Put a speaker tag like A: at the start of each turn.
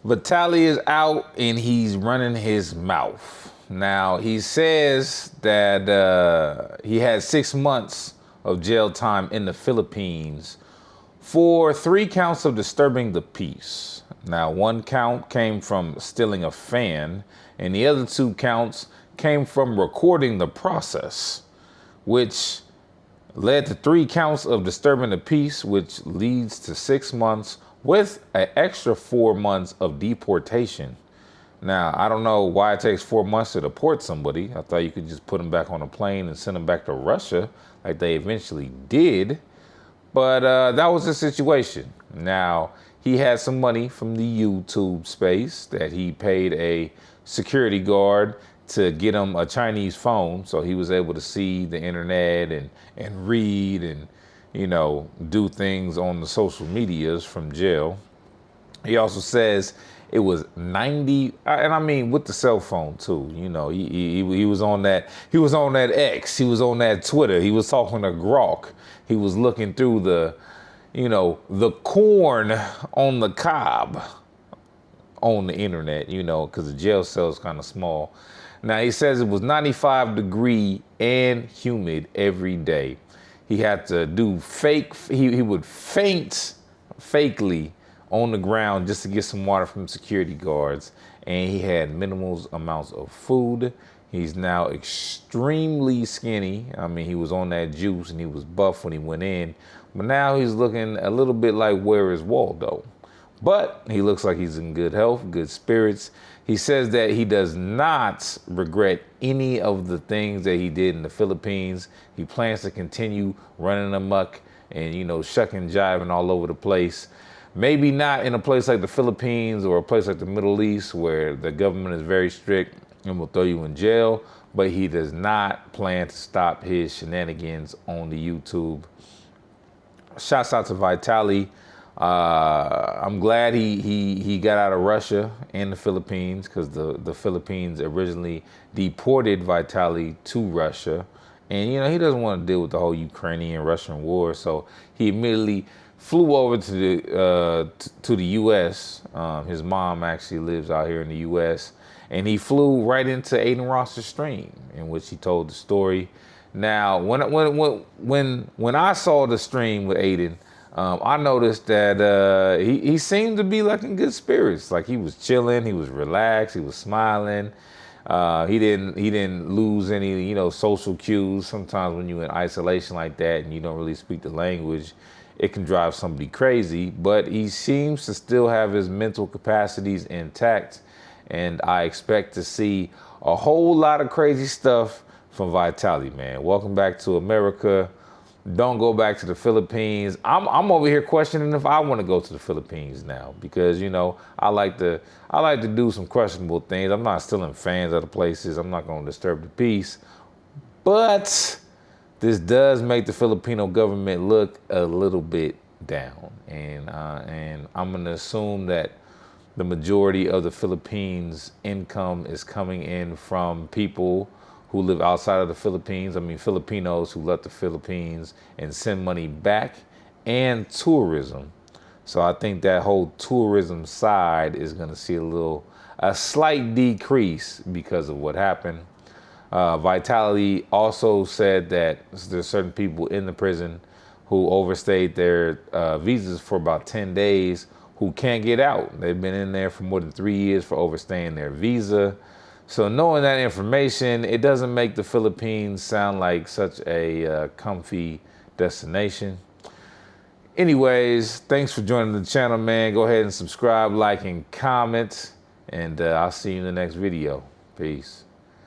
A: Vitaly is out and he's running his mouth. Now, he says that he had 6 months of jail time in the Philippines for 3 counts of disturbing the peace. Now, 1 count came from stealing a fan, and the other 2 counts came from recording the process, which led to 3 counts of disturbing the peace, which leads to 6 months with an extra 4 months of deportation. Now, I don't know why it takes 4 months to deport somebody. I thought you could just put them back on a plane and send them back to Russia like they eventually did. But that was the situation. Now, he had some money from the YouTube space that he paid a security guard to get him a Chinese phone, so he was able to see the internet and read and, you know, do things on the social medias from jail. He also says it was 90, and I mean with the cell phone too. You know, he was on that. He was on that X. He was on that Twitter. He was talking to Grok. He was looking through the, you know, the corn on the cob on the internet. You know, because the jail cell is kind of small. Now he says it was 95-degree and humid every day. He had to do fake. He would faint fakely on the ground just to get some water from security guards, and he had minimal amounts of food. He's now extremely skinny. I mean, he was on that juice and he was buff when he went in, but now he's looking a little bit like Where is Waldo? But he looks like he's in good health, good spirits. He says that he does not regret any of the things that he did in the Philippines. He plans to continue running amok and, you know, shucking, jiving all over the place. Maybe not in a place like the Philippines or a place like the Middle East where the government is very strict and will throw you in jail, but he does not plan to stop his shenanigans on the YouTube. Shouts out to Vitaly. I'm glad he got out of Russia and the Philippines, because the Philippines originally deported Vitaly to Russia. And, you know, he doesn't want to deal with the whole Ukrainian-Russian war, so he immediately flew over to the U.S. His mom actually lives out here in the U.S., and he flew right into Aiden Ross's stream, in which he told the story. Now, when I saw the stream with Aiden, I noticed that he seemed to be like in good spirits. Like he was chilling, he was relaxed, he was smiling. He didn't lose any, you know, social cues. Sometimes when you're in isolation like that and you don't really speak the language, it can drive somebody crazy. But he seems to still have his mental capacities intact, and I expect to see a whole lot of crazy stuff from Vitaly, man. Welcome back to America. Don't go back to the Philippines. I'm over here questioning if I want to go to the Philippines now, because, you know, I like to do some questionable things. I'm not stealing fans of the places. I'm not going to disturb the peace. But this does make the Filipino government look a little bit down, and I'm going to assume that the majority of the Philippines' income is coming in from people who live outside of the Philippines. I mean, Filipinos who left the Philippines and send money back, and tourism. So I think that whole tourism side is going to see a slight decrease because of what happened. Vitaly also said that there's certain people in the prison who overstayed their visas for about 10 days who can't get out. They've been in there for more than 3 years for overstaying their visa. So knowing that information, it doesn't make the Philippines sound like such a comfy destination. Anyways, thanks for joining the channel, man. Go ahead and subscribe, like, and comment, and I'll see you in the next video. Peace.